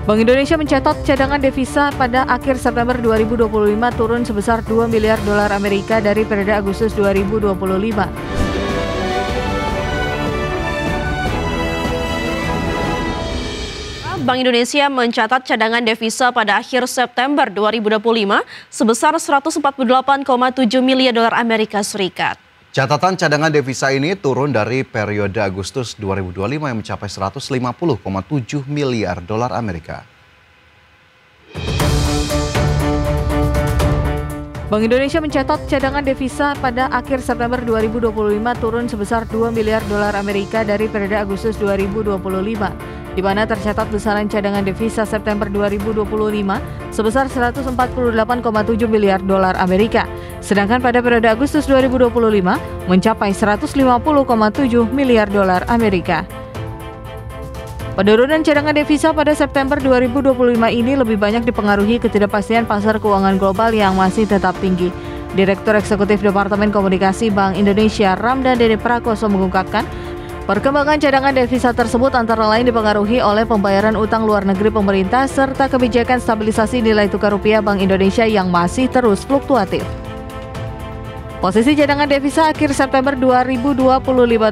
Bank Indonesia mencatat cadangan devisa pada akhir September 2025 turun sebesar 2 miliar dolar Amerika dari periode Agustus 2025. Bank Indonesia mencatat cadangan devisa pada akhir September 2025 sebesar 148,7 miliar dolar Amerika Serikat. Catatan cadangan devisa ini turun dari periode Agustus 2025 yang mencapai 150,7 miliar dolar Amerika. Bank Indonesia mencatat cadangan devisa pada akhir September 2025 turun sebesar 2 miliar dolar Amerika dari periode Agustus 2025, di mana tercatat besaran cadangan devisa September 2025 sebesar 148,7 miliar dolar Amerika, sedangkan pada periode Agustus 2025 mencapai 150,7 miliar dolar Amerika. Penurunan cadangan devisa pada September 2025 ini lebih banyak dipengaruhi ketidakpastian pasar keuangan global yang masih tetap tinggi. Direktur Eksekutif Departemen Komunikasi Bank Indonesia Ramdan Dede Prakoso mengungkapkan, perkembangan cadangan devisa tersebut antara lain dipengaruhi oleh pembayaran utang luar negeri pemerintah serta kebijakan stabilisasi nilai tukar rupiah Bank Indonesia yang masih terus fluktuatif. Posisi cadangan devisa akhir September 2025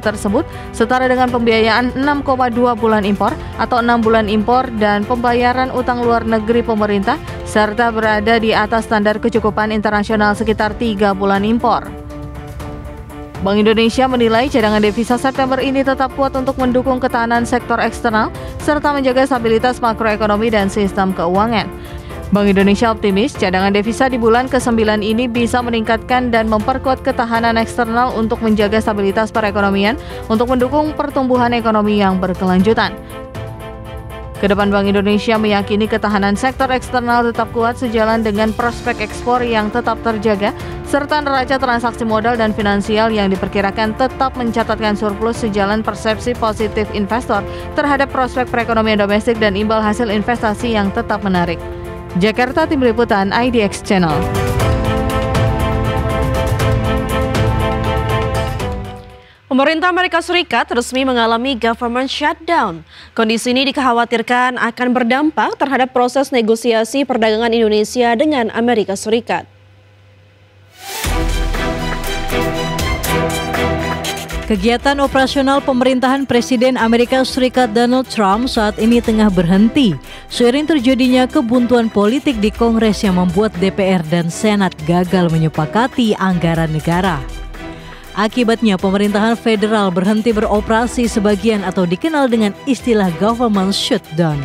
tersebut setara dengan pembiayaan 6,2 bulan impor atau 6 bulan impor dan pembayaran utang luar negeri pemerintah serta berada di atas standar kecukupan internasional sekitar 3 bulan impor. Bank Indonesia menilai cadangan devisa September ini tetap kuat untuk mendukung ketahanan sektor eksternal serta menjaga stabilitas makroekonomi dan sistem keuangan. Bank Indonesia optimis cadangan devisa di bulan ke-9 ini bisa meningkatkan dan memperkuat ketahanan eksternal untuk menjaga stabilitas perekonomian untuk mendukung pertumbuhan ekonomi yang berkelanjutan. Kedepan Bank Indonesia meyakini ketahanan sektor eksternal tetap kuat sejalan dengan prospek ekspor yang tetap terjaga, serta neraca transaksi modal dan finansial yang diperkirakan tetap mencatatkan surplus sejalan persepsi positif investor terhadap prospek perekonomian domestik dan imbal hasil investasi yang tetap menarik. Jakarta, Tim Liputan IDX Channel. Pemerintah Amerika Serikat resmi mengalami government shutdown. Kondisi ini dikhawatirkan akan berdampak terhadap proses negosiasi perdagangan Indonesia dengan Amerika Serikat. Kegiatan operasional pemerintahan Presiden Amerika Serikat Donald Trump saat ini tengah berhenti seiring terjadinya kebuntuan politik di Kongres yang membuat DPR dan Senat gagal menyepakati anggaran negara. Akibatnya pemerintahan federal berhenti beroperasi sebagian atau dikenal dengan istilah government shutdown.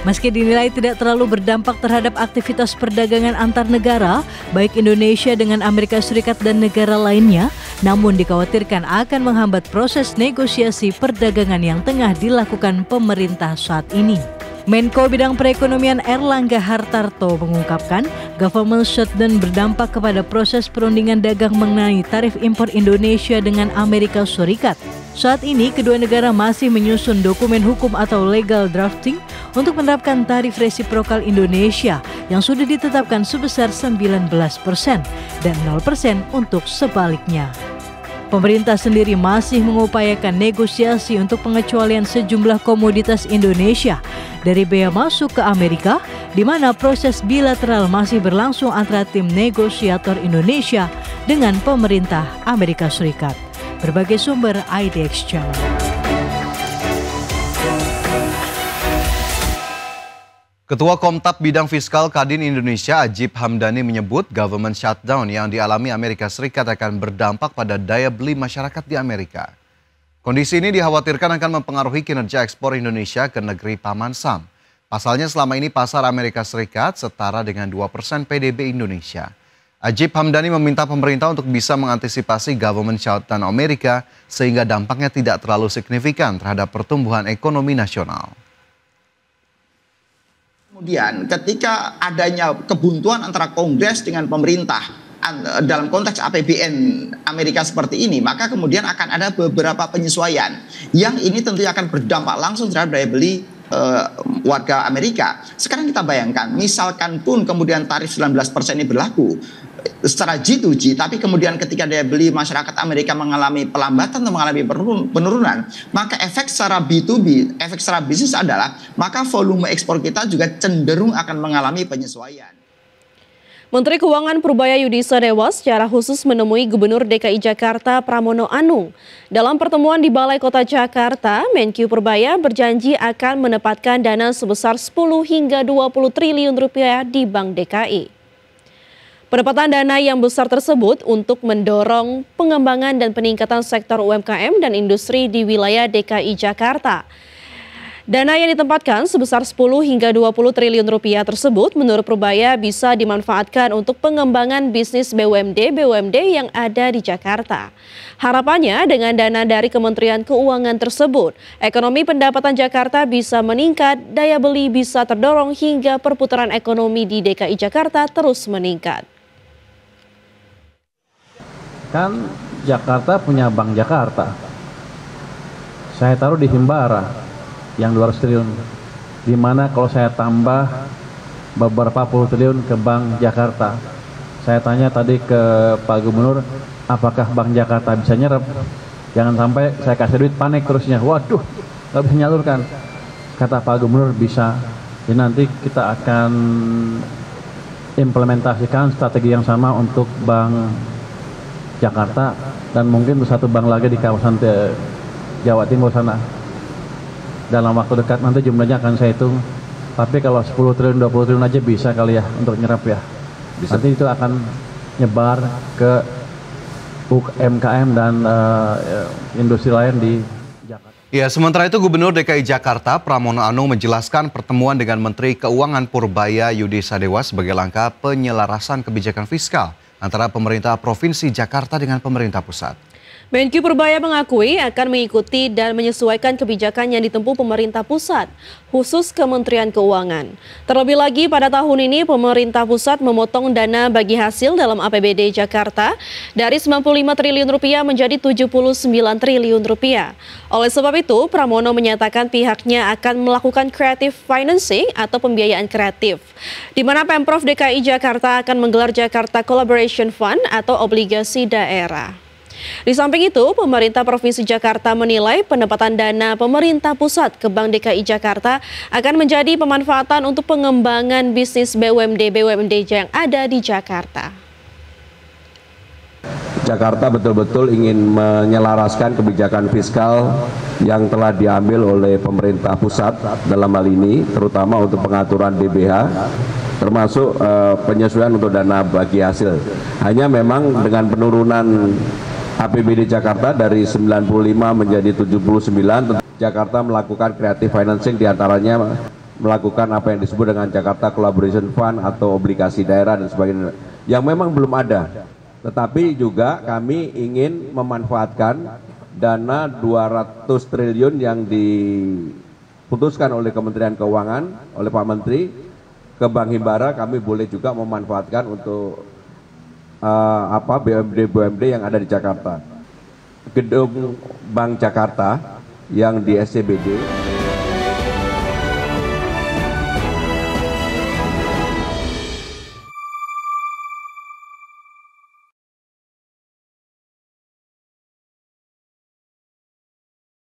Meski dinilai tidak terlalu berdampak terhadap aktivitas perdagangan antar negara, baik Indonesia dengan Amerika Serikat dan negara lainnya, namun dikhawatirkan akan menghambat proses negosiasi perdagangan yang tengah dilakukan pemerintah saat ini. Menko Bidang Perekonomian Erlangga Hartarto mengungkapkan, government shutdown berdampak kepada proses perundingan dagang mengenai tarif impor Indonesia dengan Amerika Serikat. Saat ini, kedua negara masih menyusun dokumen hukum atau legal drafting untuk menerapkan tarif resiprokal Indonesia yang sudah ditetapkan sebesar 19% dan 0% untuk sebaliknya. Pemerintah sendiri masih mengupayakan negosiasi untuk pengecualian sejumlah komoditas Indonesia dari bea masuk ke Amerika, di mana proses bilateral masih berlangsung antara tim negosiator Indonesia dengan pemerintah Amerika Serikat. Berbagai sumber IDX Channel. Ketua Komtab Bidang Fiskal Kadin Indonesia Ajib Hamdani menyebut government shutdown yang dialami Amerika Serikat akan berdampak pada daya beli masyarakat di Amerika. Kondisi ini dikhawatirkan akan mempengaruhi kinerja ekspor Indonesia ke negeri Paman Sam. Pasalnya selama ini pasar Amerika Serikat setara dengan 2% PDB Indonesia. Ajib Hamdani meminta pemerintah untuk bisa mengantisipasi government shutdown Amerika sehingga dampaknya tidak terlalu signifikan terhadap pertumbuhan ekonomi nasional. Kemudian ketika adanya kebuntuan antara Kongres dengan pemerintah dalam konteks APBN Amerika seperti ini, maka kemudian akan ada beberapa penyesuaian yang ini tentunya akan berdampak langsung terhadap daya beli warga Amerika. Sekarang kita bayangkan, misalkan pun kemudian tarif 19% ini berlaku, secara G2G, tapi kemudian ketika daya beli masyarakat Amerika mengalami pelambatan atau mengalami penurunan, maka efek secara B2B, efek secara bisnis adalah maka volume ekspor kita juga cenderung akan mengalami penyesuaian. Menteri Keuangan Purbaya Yudhistha Dewa secara khusus menemui Gubernur DKI Jakarta Pramono Anung. Dalam pertemuan di Balai Kota Jakarta, Menkyu Purbaya berjanji akan menempatkan dana sebesar 10 hingga 20 triliun rupiah di Bank DKI. Penempatan dana yang besar tersebut untuk mendorong pengembangan dan peningkatan sektor UMKM dan industri di wilayah DKI Jakarta. Dana yang ditempatkan sebesar 10 hingga 20 triliun rupiah tersebut menurut Purbaya bisa dimanfaatkan untuk pengembangan bisnis BUMD yang ada di Jakarta. Harapannya dengan dana dari Kementerian Keuangan tersebut, ekonomi pendapatan Jakarta bisa meningkat, daya beli bisa terdorong hingga perputaran ekonomi di DKI Jakarta terus meningkat. Kan Jakarta punya Bank Jakarta. Saya taruh di Himbara yang 200 triliun. Dimana kalau saya tambah beberapa puluh triliun ke Bank Jakarta. Saya tanya tadi ke Pak Gubernur, apakah Bank Jakarta bisa nyerap? Jangan sampai saya kasih duit panik terusnya. Waduh, nggak bisa nyalurkan. Kata Pak Gubernur bisa. Jadi nanti kita akan implementasikan strategi yang sama untuk Bank Jakarta dan mungkin satu bank lagi di kawasan Jawa Timur sana. Dalam waktu dekat nanti jumlahnya akan saya hitung. Tapi kalau 10 triliun, 20 triliun aja bisa kali ya untuk nyerap ya. Bisa. Nanti itu akan nyebar ke UMKM dan industri lain di Jakarta. Ya, sementara itu Gubernur DKI Jakarta Pramono Anung menjelaskan pertemuan dengan Menteri Keuangan Purbaya Yudhistha Dewa sebagai langkah penyelarasan kebijakan fiskal antara pemerintah Provinsi Jakarta dengan pemerintah pusat. Menkyu Purbaya mengakui akan mengikuti dan menyesuaikan kebijakan yang ditempuh pemerintah pusat, khusus Kementerian Keuangan. Terlebih lagi pada tahun ini pemerintah pusat memotong dana bagi hasil dalam APBD Jakarta dari 95 triliun rupiah menjadi 79 triliun rupiah. Oleh sebab itu, Pramono menyatakan pihaknya akan melakukan creative financing atau pembiayaan kreatif, di mana Pemprov DKI Jakarta akan menggelar Jakarta Collaboration Fund atau obligasi daerah. Di samping itu, pemerintah Provinsi Jakarta menilai penempatan dana pemerintah pusat ke Bank DKI Jakarta akan menjadi pemanfaatan untuk pengembangan bisnis BUMD yang ada di Jakarta. Jakarta betul-betul ingin menyelaraskan kebijakan fiskal yang telah diambil oleh pemerintah pusat dalam hal ini, terutama untuk pengaturan DBH, termasuk penyesuaian untuk dana bagi hasil. Hanya memang dengan penurunan APBD Jakarta dari 95 menjadi 79, Jakarta melakukan creative financing, diantaranya melakukan apa yang disebut dengan Jakarta Collaboration Fund atau obligasi daerah dan sebagainya, yang memang belum ada. Tetapi juga kami ingin memanfaatkan dana 200 triliun yang diputuskan oleh Kementerian Keuangan, oleh Pak Menteri, ke Bank Himbara. Kami boleh juga memanfaatkan untuk BUMD yang ada di Jakarta. Gedung Bank Jakarta yang di SCBD